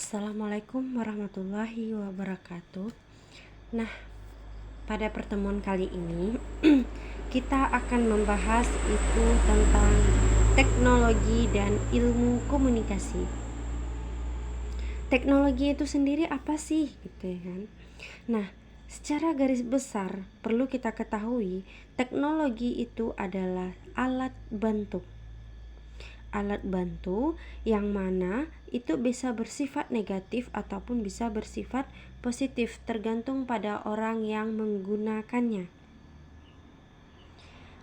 Assalamualaikum warahmatullahi wabarakatuh. Nah, pada pertemuan kali ini kita akan membahas itu tentang teknologi dan ilmu komunikasi. Teknologi itu sendiri apa sih, gitu ya kan? Nah, secara garis besar perlu kita ketahui, teknologi itu adalah alat bantu yang mana itu bisa bersifat negatif ataupun bisa bersifat positif, tergantung pada orang yang menggunakannya.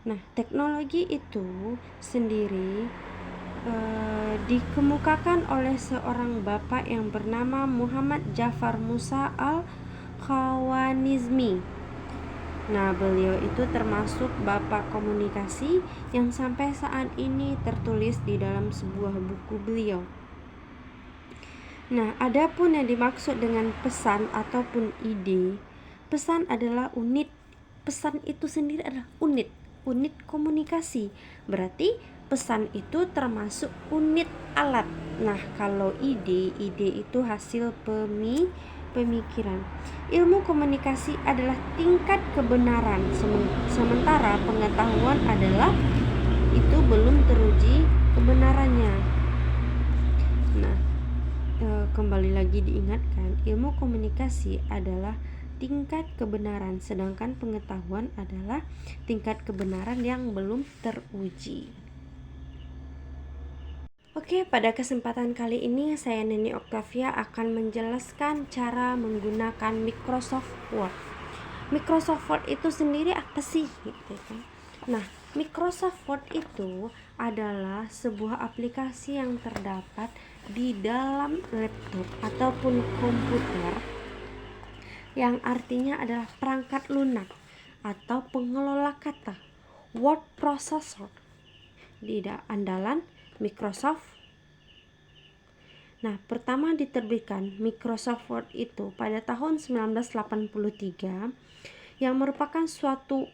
Nah, teknologi itu sendiri dikemukakan oleh seorang bapak yang bernama Muhammad Jafar Musa Al-Khawarizmi. Nah, beliau itu termasuk bapak komunikasi yang sampai saat ini tertulis di dalam sebuah buku beliau. Nah, adapun yang dimaksud dengan pesan ataupun ide, pesan adalah unit. Pesan itu sendiri adalah unit komunikasi. Berarti pesan itu termasuk unit alat. Nah, kalau ide itu hasil pemikiran. Ilmu komunikasi adalah tingkat kebenaran, sementara pengetahuan adalah itu belum teruji kebenarannya. Nah, kembali lagi diingatkan, ilmu komunikasi adalah tingkat kebenaran, sedangkan pengetahuan adalah tingkat kebenaran yang belum teruji. Oke, pada kesempatan kali ini saya Neni Octavia akan menjelaskan cara menggunakan Microsoft Word. Microsoft Word itu sendiri apa sih, gitu kan? Nah, Microsoft Word itu adalah sebuah aplikasi yang terdapat di dalam laptop ataupun komputer, yang artinya adalah perangkat lunak atau pengelola kata, word processor di andalan Microsoft. Nah, pertama diterbitkan Microsoft Word itu pada tahun 1983, yang merupakan suatu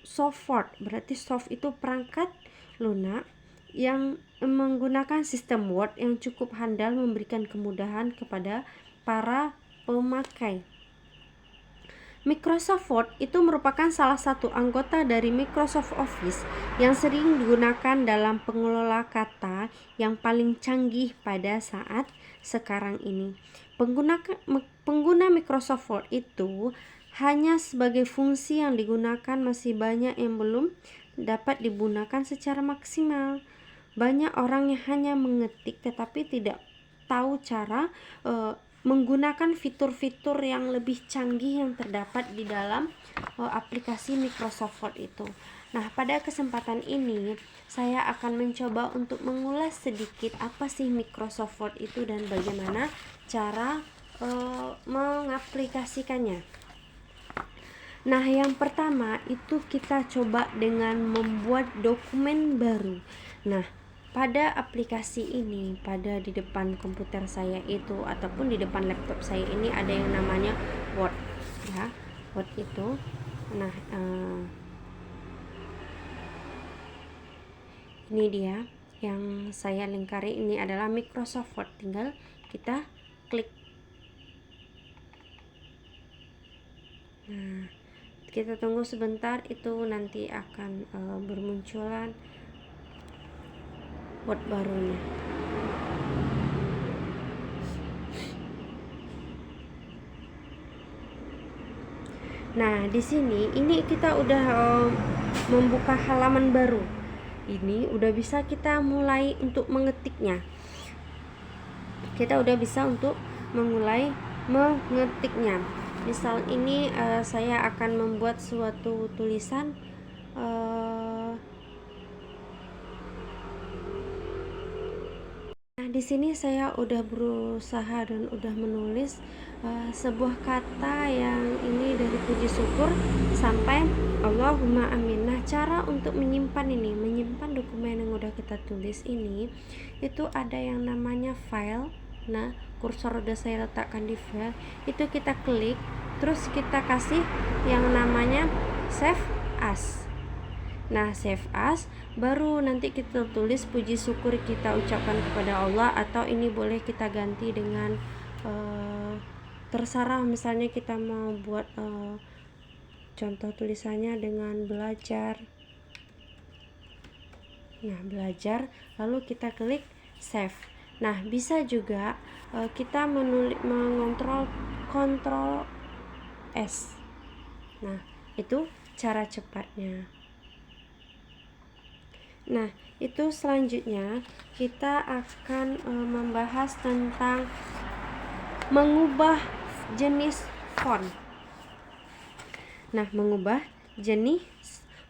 software. Berarti soft itu perangkat lunak yang menggunakan sistem Word yang cukup handal, memberikan kemudahan kepada para pemakai. Microsoft Word itu merupakan salah satu anggota dari Microsoft Office yang sering digunakan dalam pengelola kata yang paling canggih pada saat sekarang ini. Pengguna Microsoft Word itu hanya sebagai fungsi yang digunakan, masih banyak yang belum dapat digunakan secara maksimal. Banyak orang yang hanya mengetik tetapi tidak tahu cara menggunakan fitur-fitur yang lebih canggih yang terdapat di dalam aplikasi Microsoft Word itu. Nah, pada kesempatan ini saya akan mencoba untuk mengulas sedikit apa sih Microsoft Word itu dan bagaimana cara mengaplikasikannya. Nah, yang pertama itu kita coba dengan membuat dokumen baru. Nah, pada aplikasi ini, pada di depan komputer saya itu ataupun di depan laptop saya ini ada yang namanya Word, ya. Word itu, nah, ini dia yang saya lingkari, ini adalah Microsoft Word. Tinggal kita klik. Nah, kita tunggu sebentar, itu nanti akan bermunculan Word barunya. Nah, di sini ini kita udah membuka halaman baru. Ini udah bisa kita mulai untuk mengetiknya. Kita udah bisa untuk memulai mengetiknya. Misal ini saya akan membuat suatu tulisan. Nah, di sini saya udah berusaha dan udah menulis sebuah kata yang ini dari puji syukur sampai Allahumma amin. Nah, cara untuk menyimpan dokumen yang udah kita tulis ini, itu ada yang namanya file. Nah, kursor udah saya letakkan di file, itu kita klik, terus kita kasih yang namanya save as. Nah, save as, baru nanti kita tulis puji syukur kita ucapkan kepada Allah, atau ini boleh kita ganti dengan terserah, misalnya kita mau buat contoh tulisannya dengan belajar. Nah, belajar, lalu kita klik save. Nah, bisa juga kita mengontrol Ctrl S. Nah, itu cara cepatnya. Nah, itu selanjutnya kita akan membahas tentang mengubah jenis font. Nah, mengubah jenis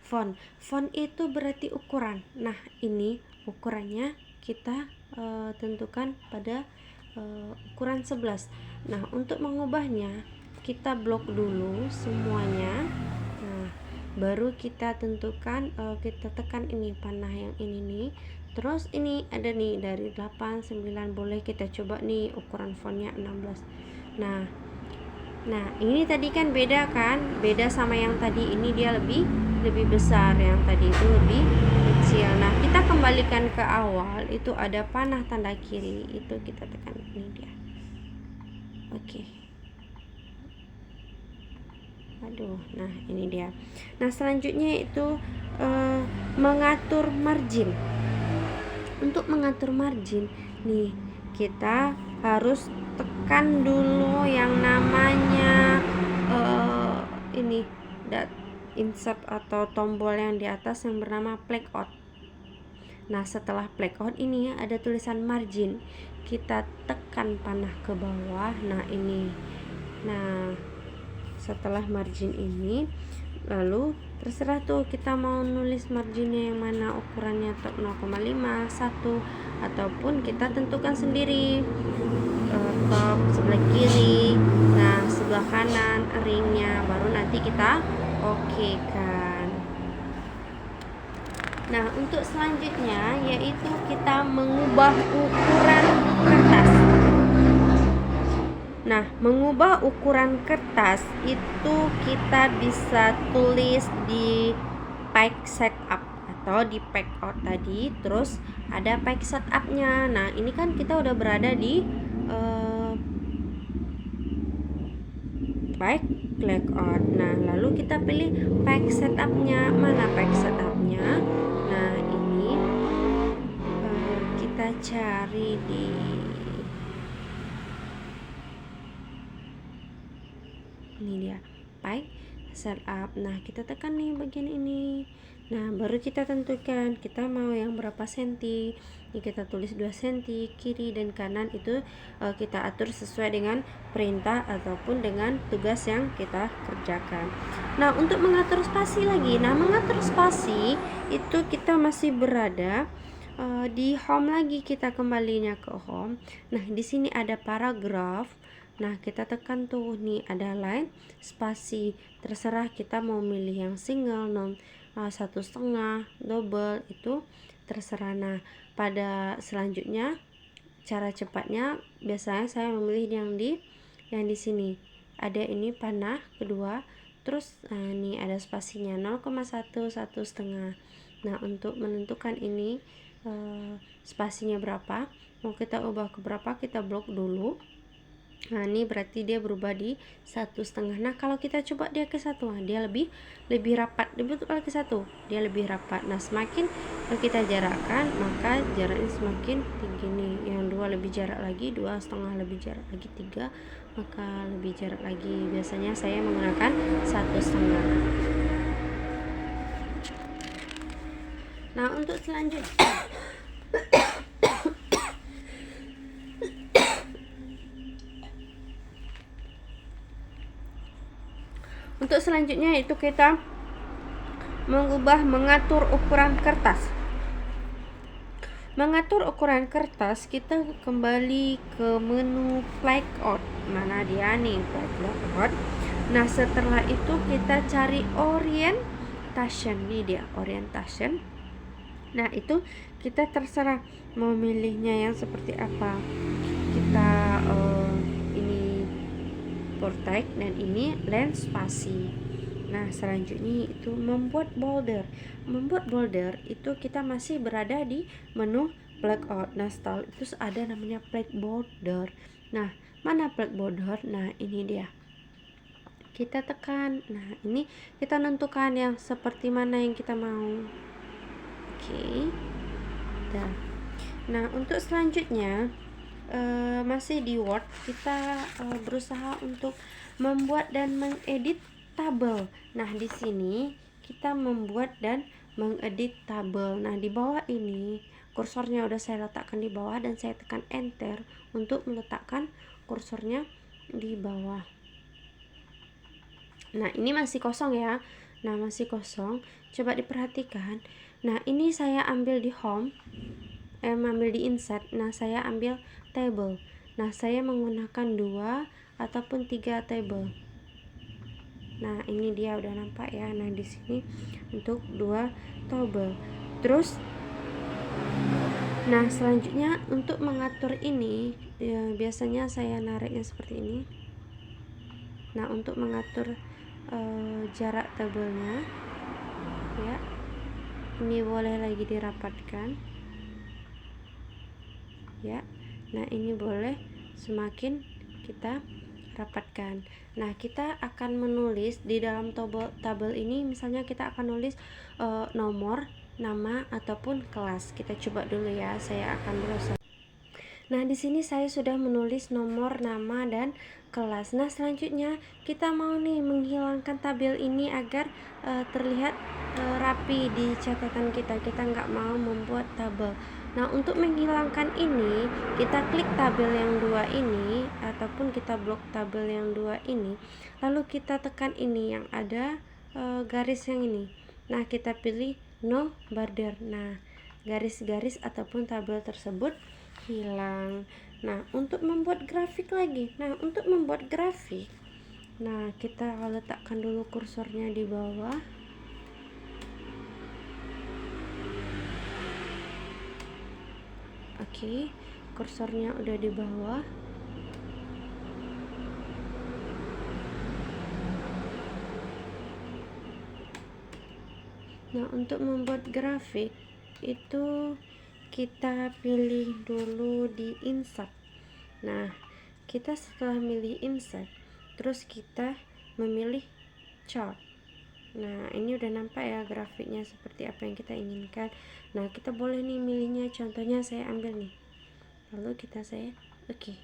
font. Font itu berarti ukuran. Nah, ini ukurannya kita tentukan pada ukuran 11. Nah, untuk mengubahnya kita blok dulu semuanya. Nah, baru kita tentukan, kita tekan ini panah yang ini nih. Terus ini ada nih dari 8, 9, boleh kita coba nih ukuran fontnya 16. Nah, ini tadi kan beda kan? Beda sama yang tadi, ini dia lebih besar, yang tadi itu lebih kecil. Nah, kita kembalikan ke awal, itu ada panah tanda kiri, itu kita tekan ini dia. Oke. Aduh, nah ini dia. Nah, selanjutnya itu mengatur margin. Untuk mengatur margin nih, kita harus tekan dulu yang namanya ini insert atau tombol yang di atas yang bernama blackout. Nah, setelah blackout ini ada tulisan margin, kita tekan panah ke bawah. Nah, ini. Nah, setelah margin ini, lalu terserah tuh kita mau nulis marginnya yang mana, ukurannya 0,5, 1, ataupun kita tentukan sendiri, top sebelah kiri, nah sebelah kanan ringnya, baru nanti kita oke kan. Nah, untuk selanjutnya yaitu kita mengubah ukuran kertas. Nah, mengubah ukuran kertas itu kita bisa tulis di page setup atau di page out tadi, terus ada page setupnya. Nah, ini kan kita udah berada di page layout. Nah, lalu kita pilih page setupnya. Mana page setupnya? Nah, ini kita cari di ini dia, page setup. Nah, kita tekan nih bagian ini. Nah, baru kita tentukan kita mau yang berapa senti. Ini kita tulis 2 senti, kiri dan kanan itu kita atur sesuai dengan perintah ataupun dengan tugas yang kita kerjakan. Nah, untuk mengatur spasi lagi. Nah, mengatur spasi itu kita masih berada di home lagi, kita kembalinya ke home. Nah, di sini ada paragraf. Nah, kita tekan tuh nih ada line spasi, terserah kita mau milih yang single, 1,5, double, itu terserah. Nah, pada selanjutnya cara cepatnya biasanya saya memilih yang di sini ada ini panah kedua, terus ini ada spasinya 0,1, 1,5. Nah, untuk menentukan ini spasinya berapa, mau kita ubah ke berapa, kita blok dulu. Nah, ini berarti dia berubah di 1,5. Nah, kalau kita coba dia ke 1, dia lebih rapat. Dibentuk ke 1, dia lebih rapat. Nah, semakin kita jarakkan, maka jaraknya semakin tinggi nih. Yang 2 lebih jarak lagi, 2,5 lebih jarak lagi, 3 maka lebih jarak lagi. Biasanya saya menggunakan 1,5. Nah, untuk selanjutnya itu kita mengatur ukuran kertas. Mengatur ukuran kertas, kita kembali ke menu layout. Mana dia nih, layout. Nah, setelah itu kita cari orientation. Nih dia orientation. Nah, itu kita terserah mau milihnya yang seperti apa. Kita ini portrait dan ini lens spasi. Nah, selanjutnya itu membuat border. Membuat border itu kita masih berada di menu blackout. Nah, setelah itu ada namanya plate border. Nah, Mana plug border? Nah, ini dia. Kita tekan. Nah, ini kita tentukan yang seperti mana yang kita mau. Oke. Nah, untuk selanjutnya masih di Word, kita berusaha untuk membuat dan mengedit tabel. Nah, di sini kita membuat dan mengedit tabel. Nah, di bawah ini kursornya udah saya letakkan di bawah dan saya tekan enter untuk meletakkan kursornya di bawah. Nah, ini masih kosong ya. Nah, masih kosong. Coba diperhatikan. Nah, ini saya ambil di home, ambil di insert. Nah, saya ambil table. Nah, saya menggunakan 2 ataupun 3 table. Nah, ini dia udah nampak ya. Nah, di sini untuk 2 table. Terus nah, selanjutnya untuk mengatur ini ya, biasanya saya nariknya seperti ini. Nah, untuk mengatur jarak tabelnya ya, ini boleh lagi dirapatkan ya. Nah, ini boleh semakin kita rapatkan. Nah, kita akan menulis di dalam tabel ini, misalnya kita akan nulis nomor, nama ataupun kelas. Kita coba dulu ya, saya akan berusaha. Nah, di sini saya sudah menulis nomor, nama, dan kelas. Nah, selanjutnya kita mau nih menghilangkan tabel ini agar terlihat rapi di catatan kita. Kita nggak mau membuat tabel. Nah, untuk menghilangkan ini, kita klik tabel yang 2 ini ataupun kita blok tabel yang 2 ini. Lalu kita tekan ini yang ada garis yang ini. Nah, kita pilih no border. Nah, garis-garis ataupun tabel tersebut hilang. Nah, untuk membuat grafik lagi. Nah, untuk membuat grafik, nah kita letakkan dulu kursornya di bawah. Oke, kursornya udah di bawah. Nah, untuk membuat grafik itu kita pilih dulu di insert. Nah, kita setelah milih insert, terus kita memilih chart. Nah, ini udah nampak ya grafiknya seperti apa yang kita inginkan. Nah, kita boleh nih milihnya, contohnya saya ambil nih, lalu saya oke.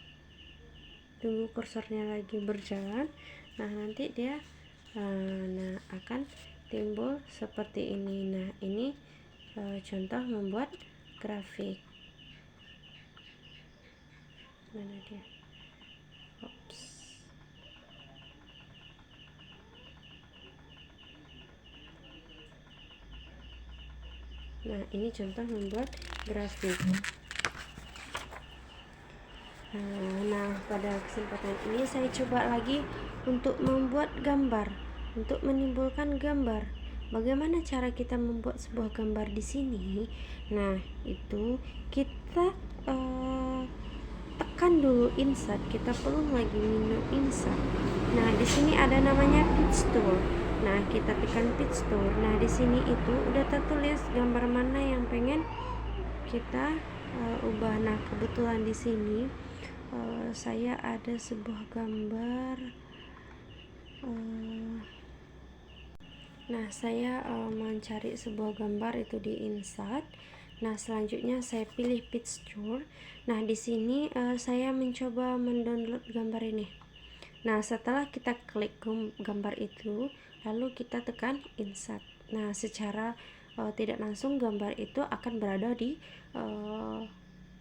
Tunggu kursornya lagi berjalan. Nah, nanti dia nah akan timbul seperti ini. Nah, ini contoh membuat grafik. Mana dia? Oops. Nah, ini contoh membuat grafik. Nah, pada kesempatan ini saya coba lagi untuk membuat gambar, untuk menimbulkan gambar. Bagaimana cara kita membuat sebuah gambar di sini? Nah, itu kita tekan dulu insert, kita perlu lagi menu insert. Nah, di sini ada namanya pitch tool. Nah, kita tekan pitch tool. Nah, di sini itu udah tertulis gambar mana yang pengen kita ubah. Nah, kebetulan di sini saya ada sebuah gambar. Nah, saya mencari sebuah gambar itu di insert. Nah, selanjutnya saya pilih picture. Nah, di sini saya mencoba mendownload gambar ini. Nah, setelah kita klik gambar itu, lalu kita tekan insert. Nah, secara tidak langsung gambar itu akan berada di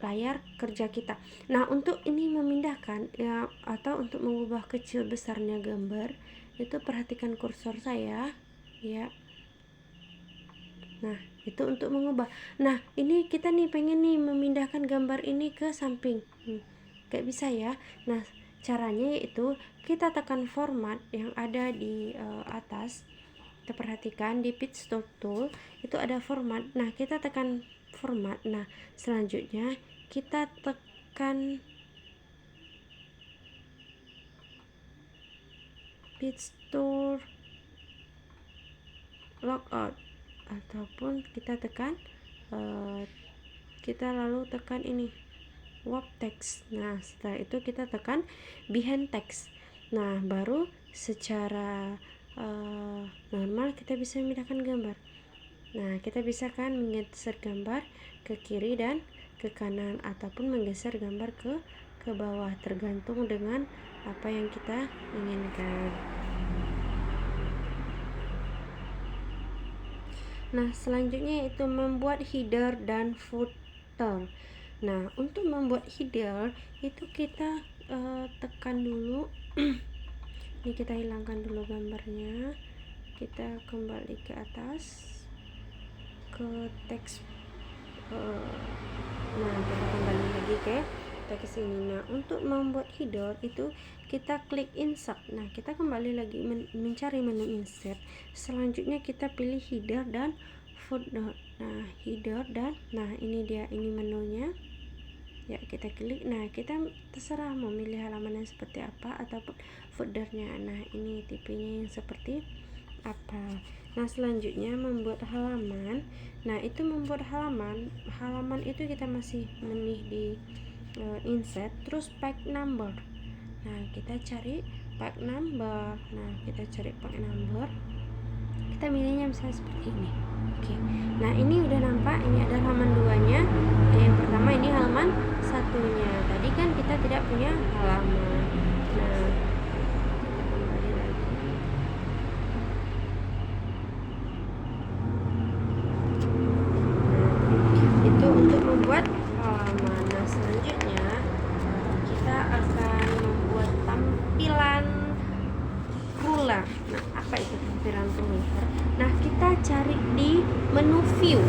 layar kerja kita. Nah, untuk ini memindahkan ya atau untuk mengubah kecil besarnya gambar, itu perhatikan kursor saya ya. Nah, itu untuk mengubah. Nah, ini kita nih pengen nih memindahkan gambar ini ke samping. Kayak bisa ya. Nah, caranya yaitu kita tekan format yang ada di atas. Kita perhatikan di pitch tool itu ada format. Nah, kita tekan format. Nah, selanjutnya kita tekan pitch tool logout ataupun kita tekan kita lalu tekan ini wrap text. Nah, setelah itu kita tekan behind text. Nah, baru secara normal kita bisa memindahkan gambar. Nah, kita bisa kan menggeser gambar ke kiri dan ke kanan, ataupun menggeser gambar ke bawah, tergantung dengan apa yang kita inginkan. Nah, selanjutnya itu membuat header dan footer. Nah, untuk membuat header itu kita tekan dulu ini kita hilangkan dulu gambarnya, kita kembali ke atas ke teks. Nah, kita kembali lagi ke teks ini. Nah, untuk membuat header itu kita klik insert. Nah, kita kembali lagi mencari menu insert. Selanjutnya kita pilih header dan footer. Nah, header dan ini dia, ini menunya. Ya, kita klik. Nah, kita terserah mau milih halaman yang seperti apa ataupun foldernya. Nah, ini tipenya yang seperti apa. Nah, selanjutnya membuat halaman. Nah, itu membuat halaman itu kita masih memilih di insert, terus pack number. Nah, kita cari pack number. Nah, kita cari pack number, kita milihnya misalnya seperti ini. Oke. Nah, ini udah nampak, ini ada halaman 2-nya. Yang pertama ini halaman 1-nya. Tadi kan kita tidak punya halaman. Nah, kita kembali lagi. Nah, itu untuk membuat halaman. Nah, selanjutnya kita akan membuat tampilan ruler. Nah, apa itu tampilan ruler? Nah, kita cari di menu view.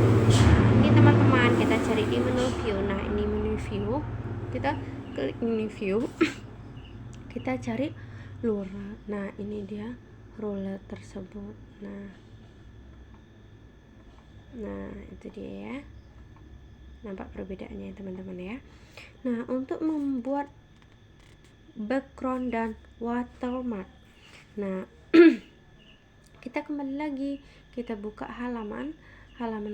Ini teman-teman, kita cari di menu view. Nah, ini menu view. Kita klik menu view. Kita cari ruler. Nah, ini dia ruler tersebut. Nah, itu dia ya. Nampak perbedaannya teman-teman ya. Nah, untuk membuat background dan watermark. Nah, kita kembali lagi, kita buka halaman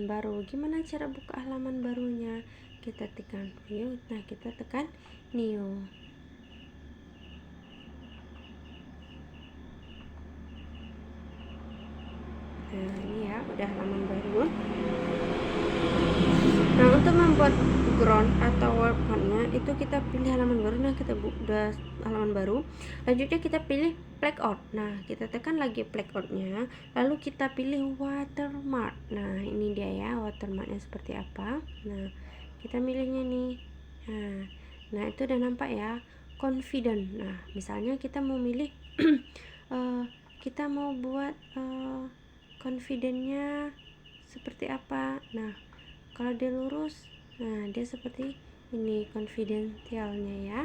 baru. Gimana cara buka halaman barunya? Kita tekan view. Nah, kita tekan new. Nah, ini ya udah halaman baru. Nah, untuk membuat background atau wallpapernya itu kita pilih halaman baru. Nah, kita udah halaman baru. Lanjutnya kita pilih blackout. Nah, kita tekan lagi blackoutnya, lalu kita pilih watermark. Nah, ini dia ya watermarknya seperti apa. Nah, kita milihnya nih. Nah, itu udah nampak ya, confident. Nah, misalnya kita mau milih kita mau buat confidentnya seperti apa. Nah, kalau dia lurus, nah dia seperti ini confidentialnya ya.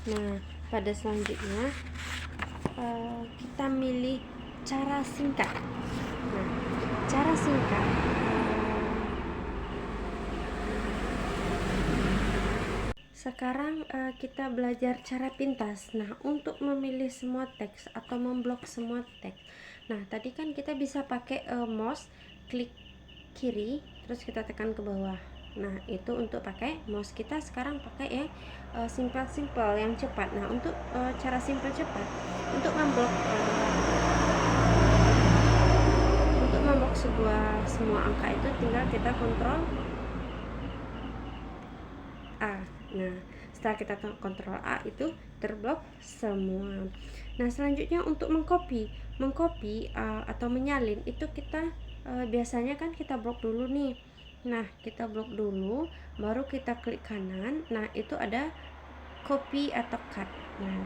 Nah, pada selanjutnya kita milih cara singkat. Nah, cara singkat sekarang kita belajar cara pintas. Nah, untuk memilih semua teks atau memblok semua teks. Nah, tadi kan kita bisa pakai mouse, klik kiri terus kita tekan ke bawah. Nah, itu untuk pakai mouse. Kita sekarang pakai yang simple yang cepat. Nah, untuk cara simple cepat untuk memblok semua angka itu tinggal kita kontrol A. Nah, setelah kita kontrol A itu terblok semua. Nah, selanjutnya untuk mengcopy atau menyalin itu kita biasanya kan kita blok dulu nih. Nah, kita blok dulu, baru kita klik kanan. Nah, itu ada copy atau cut. Nah,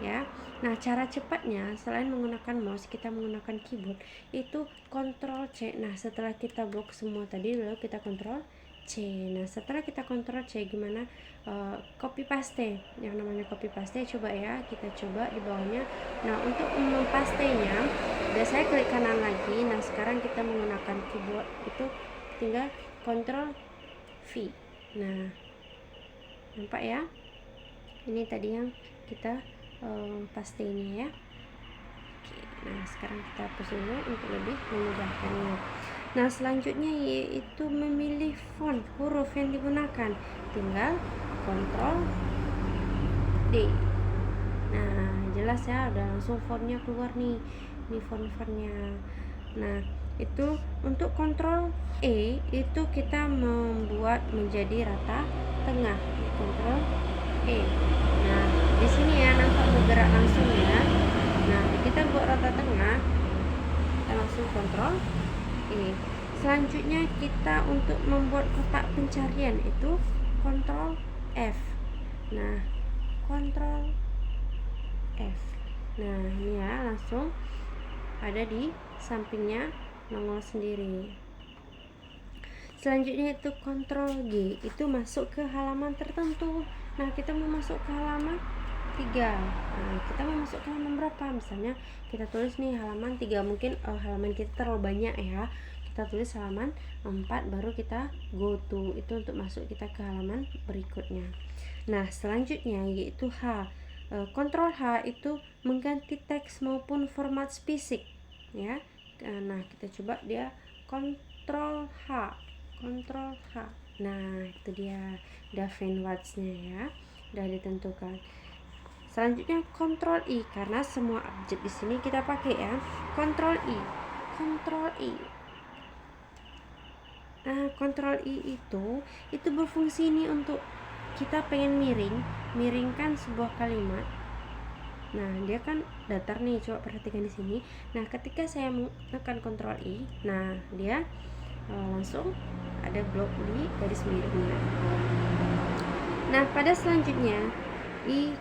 ya. Nah, cara cepatnya selain menggunakan mouse, kita menggunakan keyboard itu Ctrl C. Nah, setelah kita blok semua tadi, lalu kita Ctrl C. Nah, setelah kita Ctrl C, gimana copy paste? Yang namanya copy paste, coba ya, kita coba di bawahnya. Nah, untuk mempastenya, biasanya klik kanan lagi. Nah, sekarang kita menggunakan keyboard itu tinggal Ctrl V. Nah, nampak ya? Ini tadi yang kita pastenya ya. Oke, nah sekarang kita hapus dulu untuk lebih memudahkannya. Nah, selanjutnya yaitu memilih font huruf yang digunakan. Tinggal Ctrl D. Nah, jelas ya, udah langsung fontnya keluar nih. Ini font-fontnya. Nah, itu untuk Ctrl E itu kita membuat menjadi rata tengah. Ctrl E. Nah, di sini ya nampak bergerak langsung ya. Nah, kita buat rata tengah. Kita langsung Ctrl E. Selanjutnya kita untuk membuat kotak pencarian itu Ctrl F. Nah, Ctrl F. Nah, ini ya langsung ada di sampingnya nongol sendiri. Selanjutnya itu Ctrl G, itu masuk ke halaman tertentu. Nah, kita mau masuk ke halaman 3. Nah, kita mau masuk ke halaman berapa? Misalnya kita tulis nih halaman 3, mungkin halaman kita terlalu banyak ya. Kita tulis halaman 4, baru kita go to, itu untuk masuk kita ke halaman berikutnya. Nah, selanjutnya yaitu H. Ctrl H itu mengganti teks maupun format fisik ya. Nah, kita coba dia Ctrl H. Ctrl H. Nah, itu dia Daven Watts-nya ya, udah ditentukan. Selanjutnya Ctrl I, karena semua objek di sini kita pakai ya. Ctrl I. Ctrl I. Nah, Ctrl I itu berfungsi ini untuk kita pengen miringkan sebuah kalimat. Nah, dia kan datar nih, coba perhatikan di sini. Nah, ketika saya menekan Ctrl I, nah dia langsung ada blok di garis miringnya. Nah, pada selanjutnya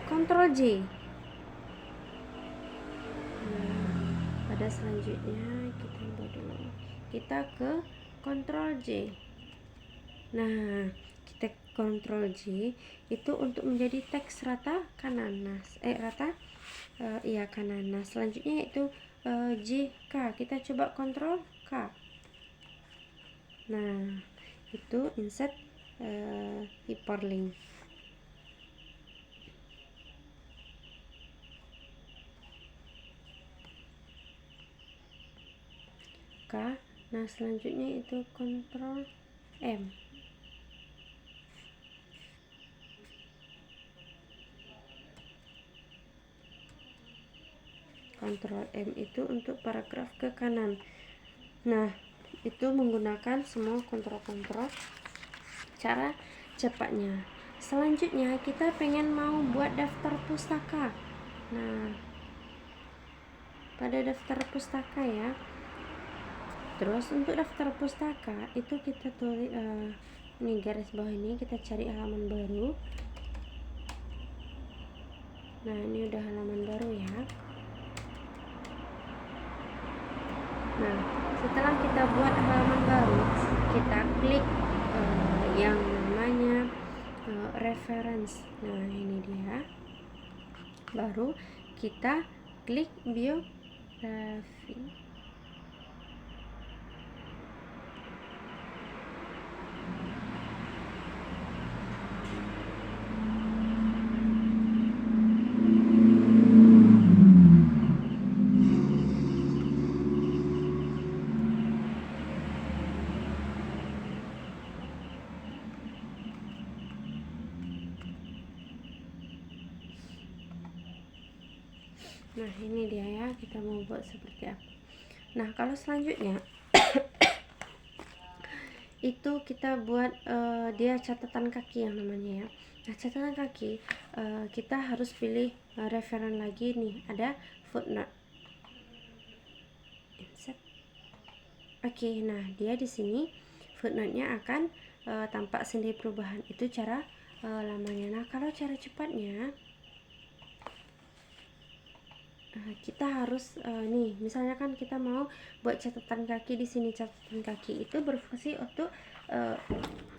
Ctrl J. Nah, pada selanjutnya kita buat dulu. Kita ke Ctrl J. Nah, kita Ctrl J itu untuk menjadi teks rata kanan. Nah, kanan. Nah, selanjutnya itu JK. Kita coba Ctrl K. Nah, itu insert hyperlink. K. Nah, selanjutnya itu Ctrl M. Ctrl M itu untuk paragraf ke kanan. Nah, itu menggunakan semua kontrol-kontrol cara cepatnya. Selanjutnya kita pengen mau buat daftar pustaka. Nah, pada daftar pustaka ya. Terus untuk daftar pustaka itu kita tulis ini garis bawah ini, kita cari halaman baru. Nah, ini udah halaman baru ya. Nah, setelah kita buat halaman baru, kita klik yang namanya reference. Nah, ini dia. Baru kita klik biografi. Nah, ini dia ya, kita mau buat seperti apa. Nah, kalau selanjutnya itu kita buat dia catatan kaki yang namanya ya. Nah, catatan kaki kita harus pilih referen lagi nih, ada footnote. Oke, nah dia di sini footnote-nya akan tampak sendiri perubahan. Itu cara lamanya. Nah, kalau cara cepatnya kita harus nih, misalnya kan kita mau buat catatan kaki di sini. Catatan kaki itu berfungsi untuk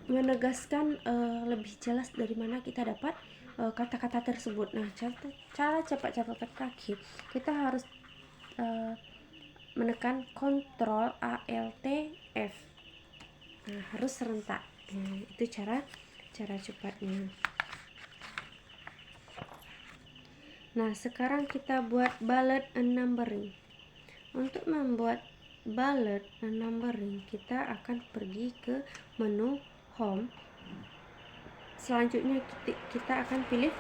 menegaskan lebih jelas dari mana kita dapat kata-kata tersebut. Nah, cara cepat catatan kaki kita harus menekan Ctrl Alt F. Nah, harus serentak. Nah, itu cara cepatnya. Nah, sekarang kita buat bullet and numbering. Untuk membuat bullet dan numbering, kita akan pergi ke menu home. Selanjutnya kita akan pilih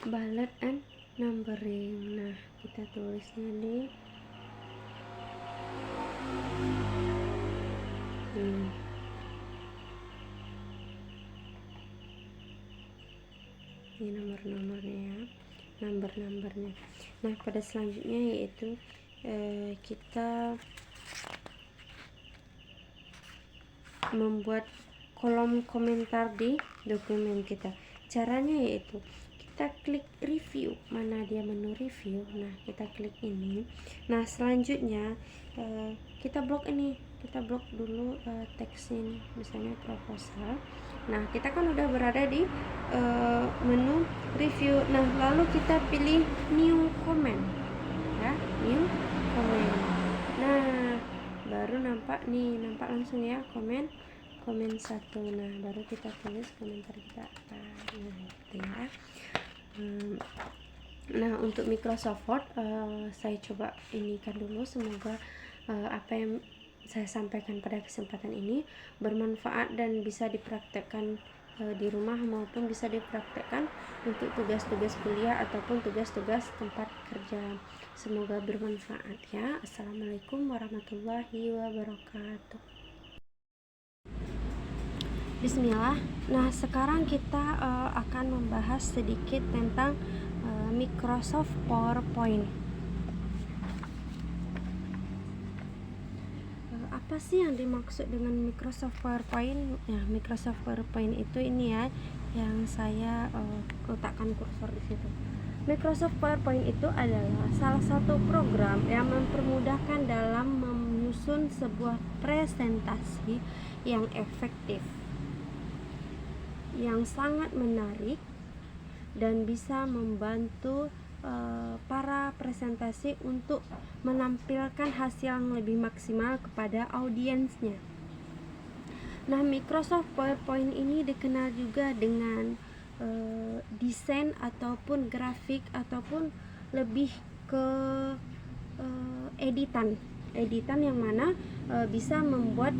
bullet and numbering. Nah, kita tulisnya di ini nomor-nomornya ya, number-numbernya. Nah, pada selanjutnya yaitu kita membuat kolom komentar di dokumen kita. Caranya yaitu kita klik review, mana dia menu review. Nah, kita klik ini. Nah, selanjutnya kita blok ini, kita blok dulu teksnya ini, misalnya proposal. Nah, kita kan udah berada di menu review. Nah, lalu kita pilih new comment ya, new comment. Nah, baru nampak langsung ya komen 1. Nah, baru kita tulis komentar kita apa. Nah, gitu ya. Nah, untuk Microsoft Word saya coba inikan dulu, semoga apa yang saya sampaikan pada kesempatan ini bermanfaat dan bisa dipraktekkan di rumah maupun bisa dipraktekkan untuk tugas-tugas kuliah ataupun tugas-tugas tempat kerja. Semoga bermanfaat ya. Assalamualaikum warahmatullahi wabarakatuh. Bismillah. Nah, sekarang kita akan membahas sedikit tentang Microsoft PowerPoint. Apa sih yang dimaksud dengan Microsoft PowerPoint? Ya, Microsoft PowerPoint itu ini ya, yang saya letakkan kursor di situ. Microsoft PowerPoint itu adalah salah satu program yang mempermudahkan dalam menyusun sebuah presentasi yang efektif, yang sangat menarik, dan bisa membantu para presentasi untuk menampilkan hasil yang lebih maksimal kepada audiensnya. Nah, Microsoft PowerPoint ini dikenal juga dengan desain ataupun grafik ataupun lebih ke editan yang mana bisa membuat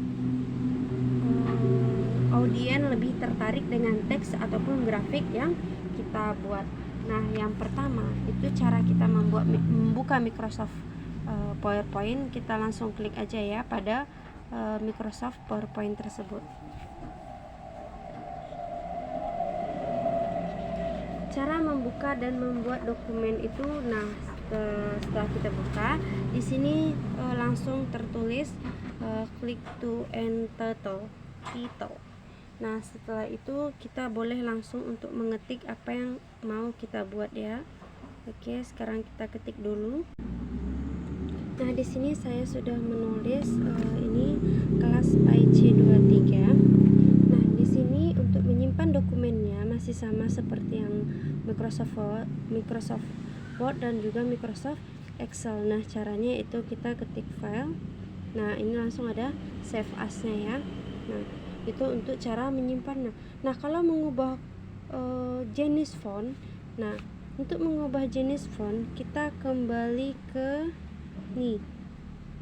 audiens lebih tertarik dengan teks ataupun grafik yang kita buat. Nah, yang pertama itu cara kita membuka Microsoft PowerPoint. Kita langsung klik aja ya pada Microsoft PowerPoint tersebut. Cara membuka dan membuat dokumen itu, nah setelah kita buka, di sini langsung tertulis click to enter title. Nah, setelah itu kita boleh langsung untuk mengetik apa yang mau kita buat ya. Oke, sekarang kita ketik dulu. Nah, di sini saya sudah menulis ini kelas PyC23. Nah, di sini untuk menyimpan dokumennya masih sama seperti yang Microsoft Word dan juga Microsoft Excel. Nah, caranya itu kita ketik file. Nah, ini langsung ada save as-nya ya. Nah, itu untuk cara menyimpannya. Nah, kalau mengubah jenis font, nah untuk mengubah jenis font kita kembali ke nih,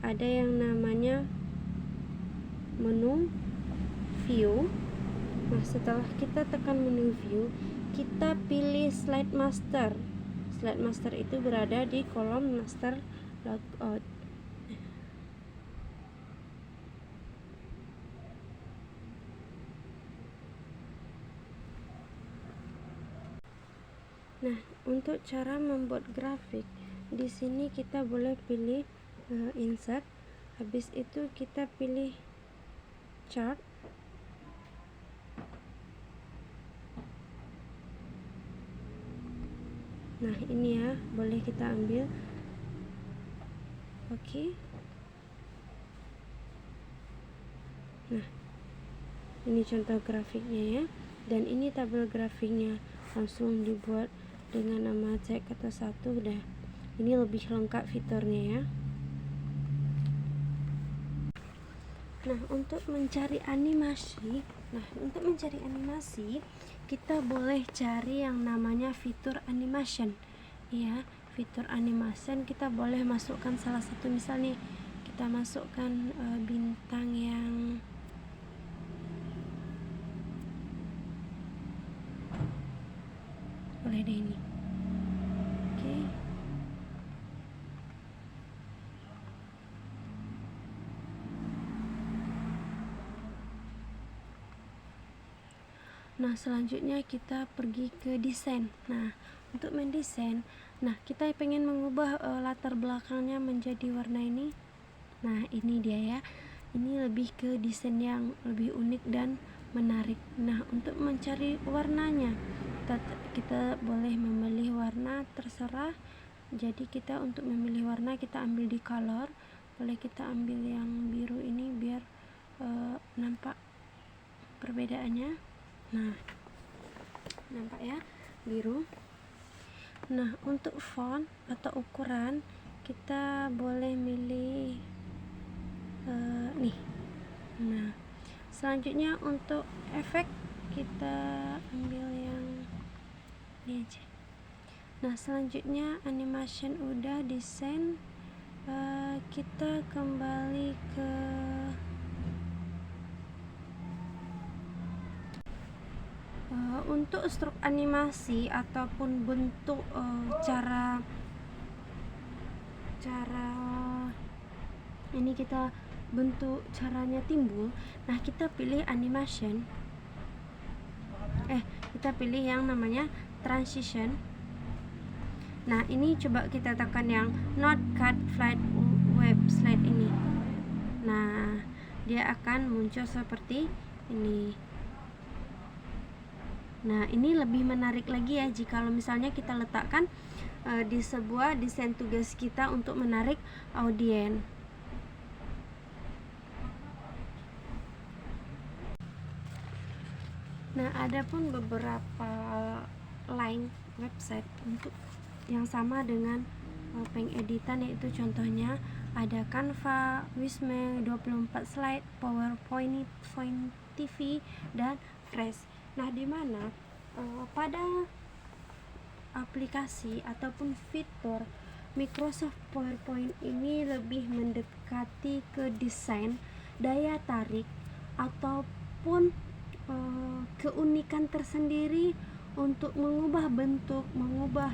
ada yang namanya menu view. Nah, setelah kita tekan menu view, kita pilih slide master. Slide master itu berada di kolom master layout. Nah, untuk cara membuat grafik, di sini kita boleh pilih insert. Habis itu kita pilih chart. Nah, ini ya, boleh kita ambil. Oke. Nah, ini contoh grafiknya ya, dan ini tabel grafiknya langsung dibuat dengan nama cek kata 1. Udah, ini lebih lengkap fiturnya ya. Nah, untuk mencari animasi, kita boleh cari yang namanya fitur animation. Ya, fitur animation kita boleh masukkan salah satu, misalnya kita masukkan bintang yang boleh deh ini. Oke. Nah, selanjutnya kita pergi ke desain. Nah, untuk mendesain, nah kita pengen mengubah latar belakangnya menjadi warna ini. Nah, ini dia ya. Ini lebih ke desain yang lebih unik dan menarik. Nah, untuk mencari warnanya, kita boleh memilih warna terserah. Jadi kita untuk memilih warna kita ambil di color. Boleh kita ambil yang biru ini biar nampak perbedaannya. Nah, nampak ya, biru. Nah, untuk font atau ukuran kita boleh milih nih. Nah, selanjutnya untuk efek kita ambil yang ini aja. Nah, selanjutnya animation udah, desain kita kembali ke untuk struk animasi ataupun bentuk cara ini kita bentuk caranya timbul. Nah, kita pilih animation, kita pilih yang namanya transition. Nah, ini coba kita tekan yang not cut flat web slide ini. Nah, dia akan muncul seperti ini. Nah, ini lebih menarik lagi ya jika misalnya kita letakkan di sebuah desain tugas kita untuk menarik audiens. Nah, ada pun beberapa lain website untuk yang sama dengan pengeditan, yaitu contohnya ada Canva, Wisme, 24 slide, PowerPoint TV, dan Fresh. Nah, di mana pada aplikasi ataupun fitur Microsoft PowerPoint ini lebih mendekati ke desain, daya tarik, ataupun keunikan tersendiri untuk mengubah bentuk, mengubah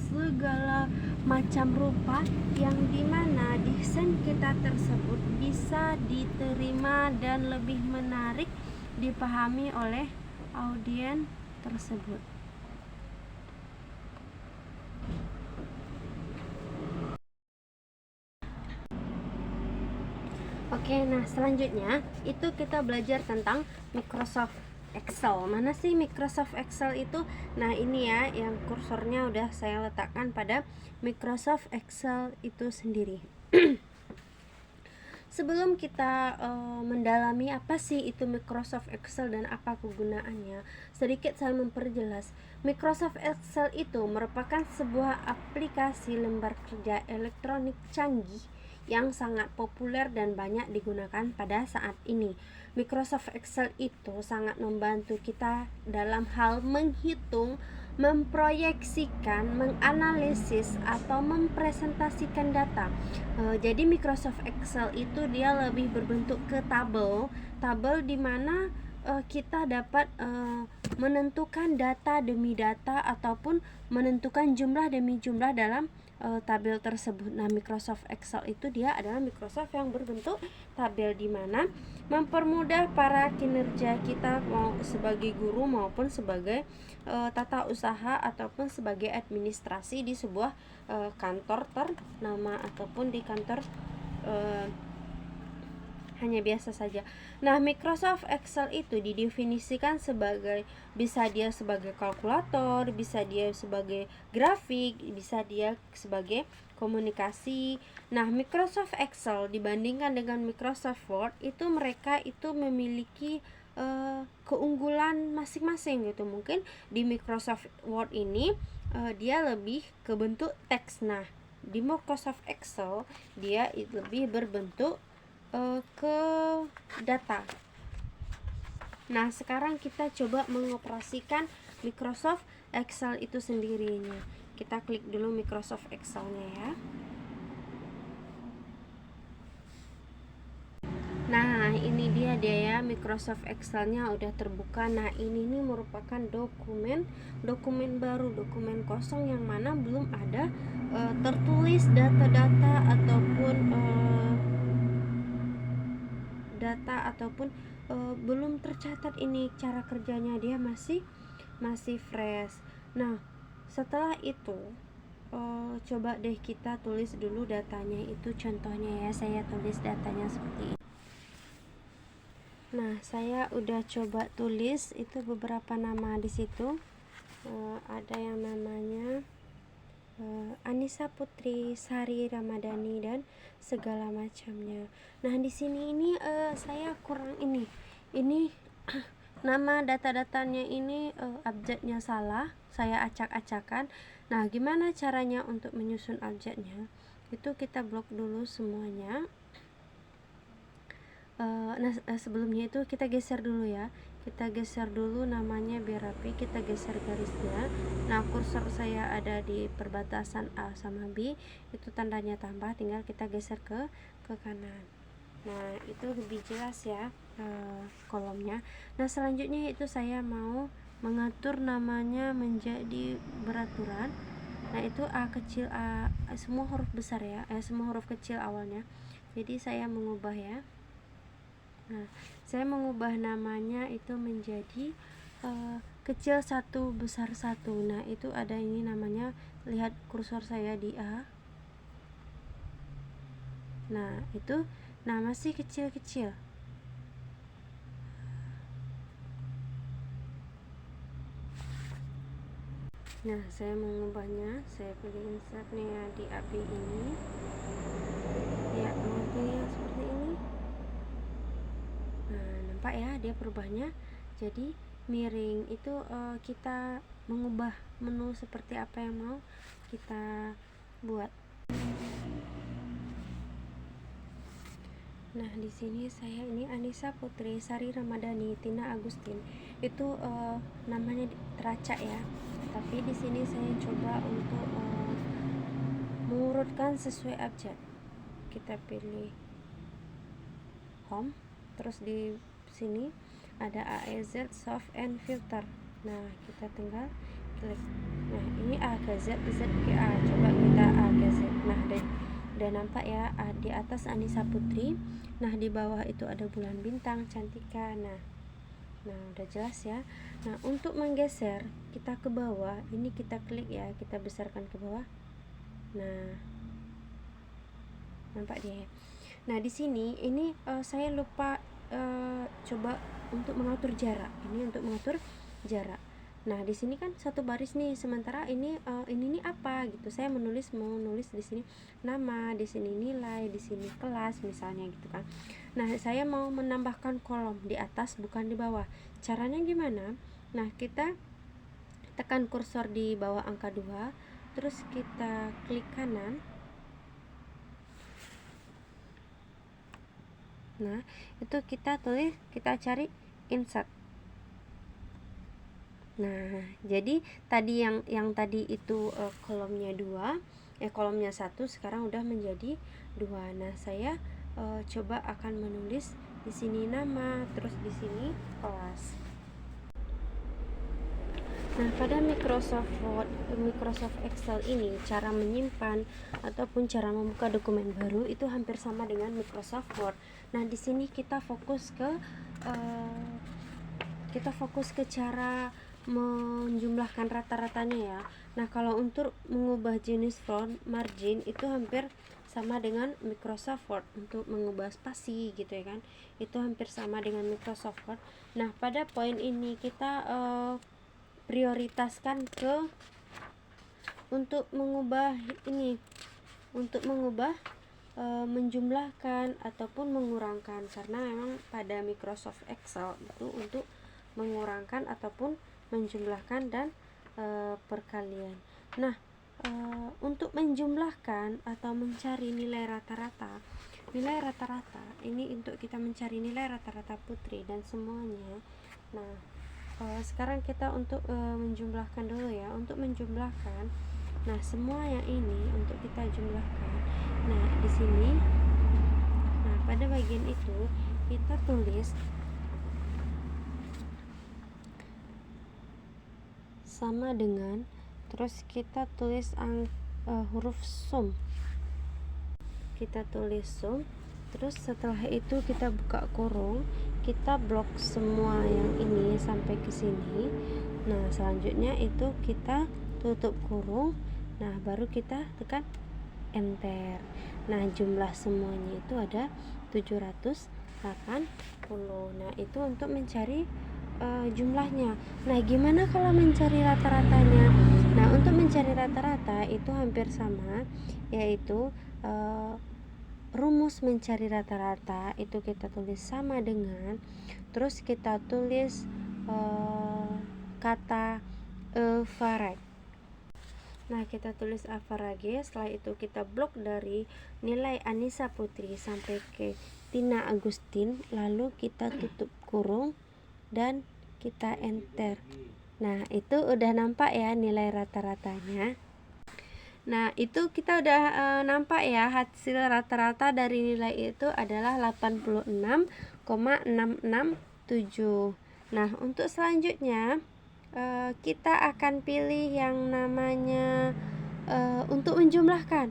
segala macam rupa, yang dimana desain kita tersebut bisa diterima dan lebih menarik dipahami oleh audiens tersebut. Oke, nah selanjutnya itu kita belajar tentang Microsoft Excel. Mana sih Microsoft Excel itu? Nah, ini ya yang kursornya udah saya letakkan pada Microsoft Excel itu sendiri. Sebelum kita mendalami apa sih itu Microsoft Excel dan apa kegunaannya, sedikit saya memperjelas. Microsoft Excel itu merupakan sebuah aplikasi lembar kerja elektronik canggih yang sangat populer dan banyak digunakan pada saat ini. Microsoft Excel itu sangat membantu kita dalam hal menghitung, memproyeksikan, menganalisis, atau mempresentasikan data. Jadi Microsoft Excel itu dia lebih berbentuk ke tabel di mana kita dapat menentukan data demi data ataupun menentukan jumlah demi jumlah dalam tabel tersebut. Nah, Microsoft Excel itu dia adalah Microsoft yang berbentuk tabel, di mana mempermudah para kinerja kita mau sebagai guru maupun sebagai tata usaha ataupun sebagai administrasi di sebuah kantor ternama ataupun di kantor hanya biasa saja. Nah, Microsoft Excel itu didefinisikan sebagai, bisa dia sebagai kalkulator, bisa dia sebagai grafik, bisa dia sebagai komunikasi. Nah, Microsoft Excel dibandingkan dengan Microsoft Word itu mereka itu memiliki keunggulan masing-masing gitu. Mungkin di Microsoft Word ini dia lebih ke bentuk teks. Nah, di Microsoft Excel dia lebih berbentuk ke data. Nah, sekarang kita coba mengoperasikan Microsoft Excel itu sendirinya. Kita klik dulu Microsoft Excel-nya ya. Nah, ini dia ya, Microsoft Excel-nya udah terbuka. Nah, ini nih merupakan dokumen baru, dokumen kosong yang mana belum ada tertulis data-data ataupun belum tercatat ini cara kerjanya, dia masih fresh. Nah, setelah itu coba deh kita tulis dulu datanya itu. Contohnya ya, saya tulis datanya seperti ini. Nah, saya udah coba tulis itu beberapa nama di situ. Ada yang namanya Anissa Putri, Sari Ramadhani, dan segala macamnya. Nah, di sini ini saya kurang ini nama data-datanya ini abjadnya salah, saya acak-acakan. Nah, gimana caranya untuk menyusun abjadnya? Itu kita blok dulu semuanya. Sebelumnya itu kita geser dulu ya, kita geser dulu namanya biar rapi, kita geser garisnya. Nah, kursor saya ada di perbatasan A sama B, itu tandanya tambah, tinggal kita geser ke kanan. Nah, itu lebih jelas ya kolomnya. Nah, selanjutnya itu saya mau mengatur namanya menjadi beraturan. Nah, itu A kecil, A semua huruf besar ya, semua huruf kecil awalnya. Jadi saya mengubah ya. Nah, saya mengubah namanya itu menjadi kecil 1 besar 1. Nah, itu ada ini namanya, lihat kursor saya di A. Nah, itu masih kecil-kecil. Nah, saya mengubahnya, saya pilih insert nih ya di AB ini ya, mungkin yang seperti ini. Nah, nampak ya dia berubahnya jadi miring. Itu kita mengubah menu seperti apa yang mau kita buat. Nah, di sini saya ini Anissa Putri, Sari Ramadhani, Tina Agustin. Itu namanya teracak ya. Tapi di sini saya coba untuk mengurutkan sesuai abjad. Kita pilih home, terus di sini ada AEZ soft and filter. Nah, kita tinggal klik. Nah, ini A ke Z, Z ke A. Coba kita A ke Z. Nah, udah nampak ya, di atas Anissa Putri. Nah, di bawah itu ada bulan bintang Cantika. Nah, udah jelas ya. Nah, untuk menggeser kita ke bawah, ini kita klik ya, kita besarkan ke bawah. Nah, nampak dia. Nah, di sini ini saya lupa coba untuk mengatur jarak. Ini untuk mengatur jarak. Nah, di sini kan satu baris nih, sementara ini nih apa gitu. Saya mau nulis di sini nama, di sini nilai, di sini kelas misalnya gitu kan. Nah, saya mau menambahkan kolom di atas bukan di bawah. Caranya gimana? Nah, kita tekan kursor di bawah angka 2, terus kita klik kanan. Nah, itu kita tulis, kita cari insert. Nah, jadi tadi yang tadi itu kolomnya 2, kolomnya 1, sekarang udah menjadi 2. Nah, saya coba akan menulis di sini nama, terus di sini kelas. Nah, pada Microsoft Word, Microsoft Excel ini cara menyimpan ataupun cara membuka dokumen baru itu hampir sama dengan Microsoft Word. Nah, di sini kita fokus ke cara menjumlahkan rata-ratanya ya. Nah, kalau untuk mengubah jenis font margin itu hampir sama dengan Microsoft Word. Untuk mengubah spasi gitu ya kan, itu hampir sama dengan Microsoft Word. Nah, pada poin ini kita prioritaskan untuk mengubah menjumlahkan ataupun mengurangkan, karena memang pada Microsoft Excel itu untuk mengurangkan ataupun menjumlahkan dan perkalian. Nah, untuk menjumlahkan atau mencari nilai rata-rata, nilai rata-rata. Ini untuk kita mencari nilai rata-rata putri dan semuanya. Nah, sekarang kita untuk menjumlahkan dulu ya. Untuk menjumlahkan, nah semua yang ini untuk kita jumlahkan. Nah, di sini, nah pada bagian itu kita tulis sama dengan, terus kita tulis huruf sum. Kita tulis sum, terus setelah itu kita buka kurung, kita blok semua yang ini sampai ke sini. Nah, selanjutnya itu kita tutup kurung. Nah, baru kita tekan enter. Nah, jumlah semuanya itu ada 780. Nah, itu untuk mencari jumlahnya. Nah, gimana kalau mencari rata-ratanya? Nah, untuk mencari rata-rata itu hampir sama, yaitu rumus mencari rata-rata itu kita tulis sama dengan, terus kita tulis kata average. Nah, kita tulis average. Setelah itu kita blok dari nilai Anissa Putri sampai ke Tina Agustin, lalu kita tutup kurung dan kita enter. Nah, itu udah nampak ya nilai rata-ratanya. Nah, itu kita udah nampak ya hasil rata-rata dari nilai itu adalah 86,667. Nah, untuk selanjutnya kita akan pilih yang namanya untuk menjumlahkan,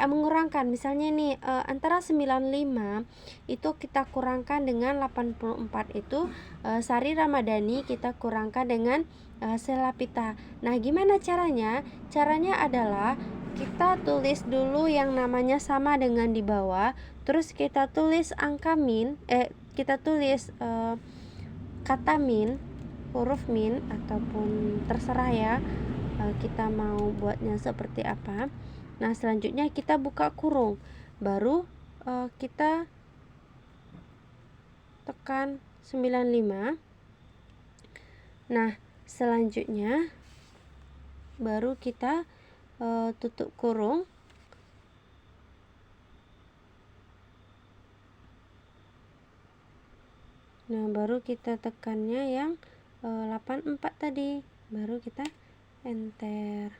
mengurangkan. Misalnya nih, antara 95 itu kita kurangkan dengan 84, itu Sari Ramadhani kita kurangkan dengan Selapita. Nah, gimana caranya? Caranya adalah kita tulis dulu yang namanya sama dengan di bawah, terus kita tulis angka min, kita tulis kata min, huruf min, ataupun terserah ya, kita mau buatnya seperti apa. Nah, selanjutnya kita buka kurung, baru kita tekan 95. Nah, selanjutnya baru kita tutup kurung. Nah, baru kita tekannya yang 84 tadi, baru kita enter.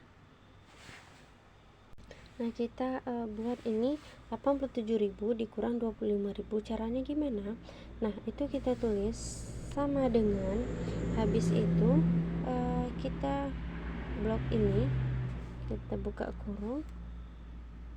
Nah, kita buat ini 87.000 dikurang 25.000. Caranya gimana? Nah, itu kita tulis sama dengan, habis itu kita blok ini, kita buka kurung,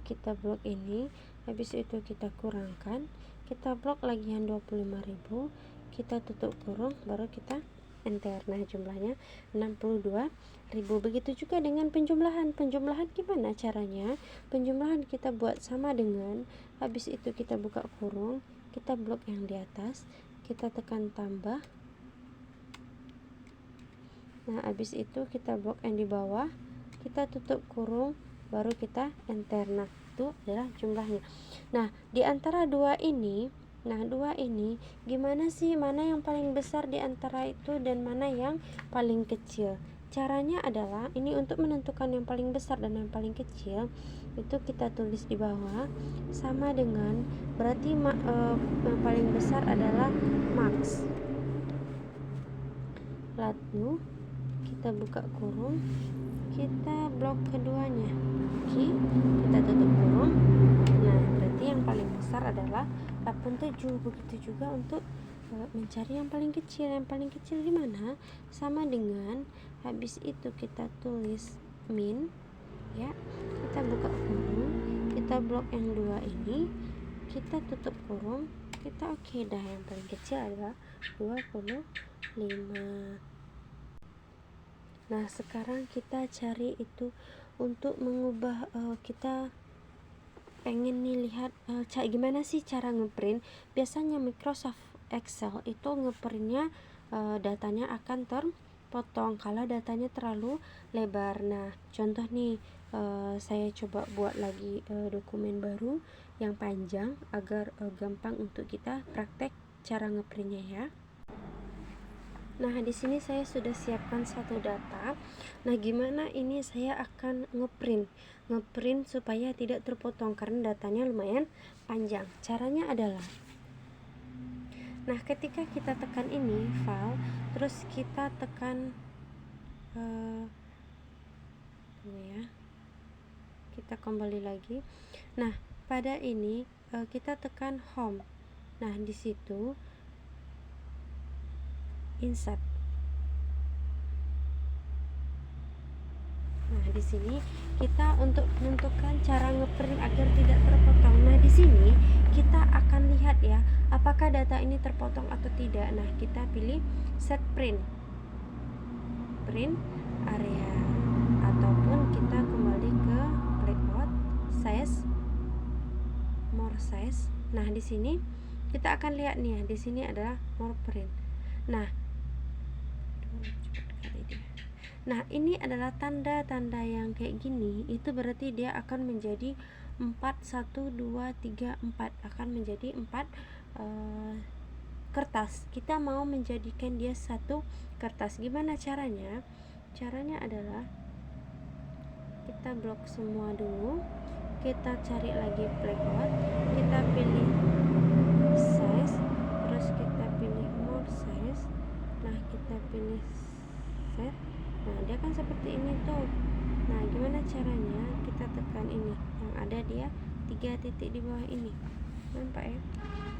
kita blok ini, habis itu kita kurangkan, kita blok lagi yang 25.000, kita tutup kurung, baru kita enter. Nah, jumlahnya 62.000. Begitu juga dengan penjumlahan. Penjumlahan gimana caranya? Penjumlahan kita buat sama dengan, habis itu kita buka kurung, kita blok yang di atas, kita tekan tambah. Nah, habis itu kita blok yang di bawah, kita tutup kurung, baru kita enter. Nah, itu adalah jumlahnya. Nah, di antara dua ini, gimana sih mana yang paling besar di antara itu dan mana yang paling kecil? Caranya adalah ini, untuk menentukan yang paling besar dan yang paling kecil itu kita tulis di bawah sama dengan, berarti yang paling besar adalah max. Lalu kita buka kurung, kita blok keduanya. Oke, kita tutup kurung. Nah, berarti yang paling besar adalah 87. Begitu juga untuk mencari yang paling kecil. Yang paling kecil gimana? Sama dengan, habis itu kita tulis min ya, kita buka kurung, kita blok yang dua ini, kita tutup kurung, kita oke dah. Yang paling kecil adalah 25. Nah, sekarang kita cari itu untuk mengubah, kita pengen nih lihat gimana sih cara ngeprint. Biasanya Microsoft Excel itu ngeprintnya datanya akan terpotong kalau datanya terlalu lebar. Nah, contoh nih, saya coba buat lagi dokumen baru yang panjang agar gampang untuk kita praktek cara ngeprintnya ya. Nah, di sini saya sudah siapkan satu data. Nah, gimana ini saya akan ngeprint supaya tidak terpotong karena datanya lumayan panjang. Caranya adalah, nah, ketika kita tekan ini file, terus kita tekan tunggu ya, kita kembali lagi. Nah, pada ini kita tekan home. Nah, di situ insert. Nah, di sini kita untuk menentukan cara ngeprint agar tidak terpotong. Nah, di sini kita akan lihat ya, apakah data ini terpotong atau tidak. Nah, kita pilih set print area, ataupun kita kembali ke layout, size, more size. Nah, di sini kita akan lihat nih ya, di sini adalah more print. Nah, ini adalah tanda-tanda yang kayak gini, itu berarti dia akan menjadi 4, 1, 2, 3, 4, akan menjadi 4 kertas. Kita mau menjadikan dia satu kertas. Gimana caranya? Caranya adalah kita blok semua dulu, kita cari lagi layout, kita pilih size, terus kita pilih more size. Nah, kita pilih set. Nah, dia kan seperti ini tuh. Nah, gimana caranya? Kita tekan ini yang ada dia 3 titik di bawah ini, nampak ya,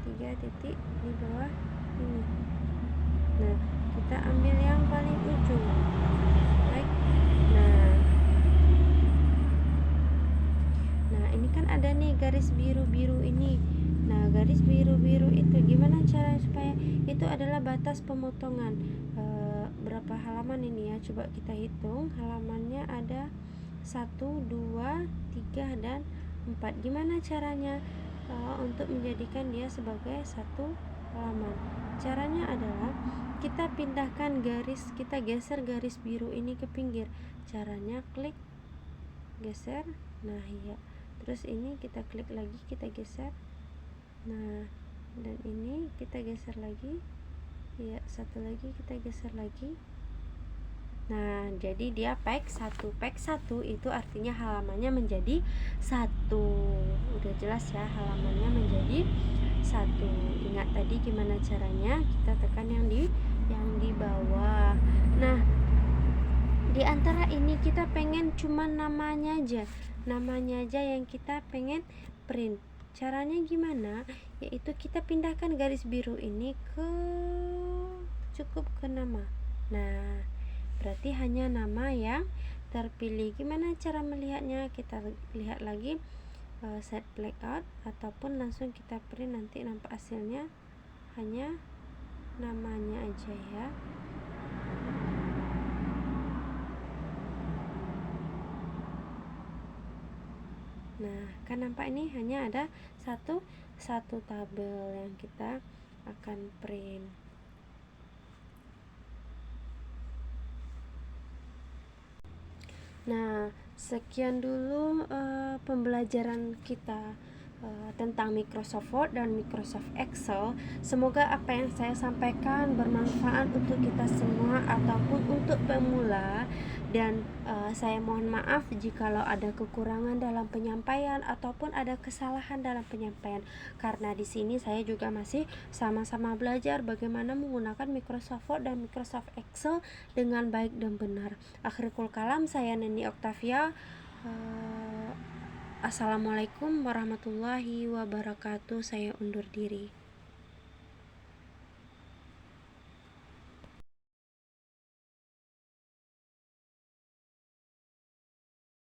3 titik di bawah ini. Nah, kita ambil yang paling ujung, right? Nah, ini kan ada nih garis biru-biru ini. Nah, garis biru-biru itu gimana cara supaya itu adalah batas pemotongan. Berapa halaman ini ya? Coba kita hitung. Halamannya ada 1, 2, 3, dan 4. Gimana caranya untuk menjadikan dia sebagai satu halaman? Caranya adalah kita pindahkan garis, kita geser garis biru ini ke pinggir. Caranya klik, geser. Nah, iya. Terus ini kita klik lagi, kita geser. Nah, dan ini kita geser lagi. Ya, satu lagi kita geser lagi. Nah, jadi dia pack 1. Pack 1 itu artinya halamannya menjadi 1. Udah jelas ya, halamannya menjadi 1. Ingat tadi gimana caranya? Kita tekan yang di bawah. Nah, di antara ini kita pengen cuma namanya aja yang kita pengen print. Caranya gimana? Yaitu kita pindahkan garis biru ini cukup ke nama. Nah, berarti hanya nama yang terpilih. Gimana cara melihatnya? Kita lihat lagi set layout, ataupun langsung kita print, nanti nampak hasilnya hanya namanya aja ya. Nah, kan nampak ini hanya ada satu tabel yang kita akan print. Nah, sekian dulu pembelajaran kita tentang Microsoft Word dan Microsoft Excel. Semoga apa yang saya sampaikan bermanfaat untuk kita semua ataupun untuk pemula, dan saya mohon maaf jikalau ada kekurangan dalam penyampaian ataupun ada kesalahan dalam penyampaian, karena di sini saya juga masih sama-sama belajar bagaimana menggunakan Microsoft Word dan Microsoft Excel dengan baik dan benar. Akhirul kalam, saya Neni Oktavia. Assalamualaikum warahmatullahi wabarakatuh. Saya undur diri.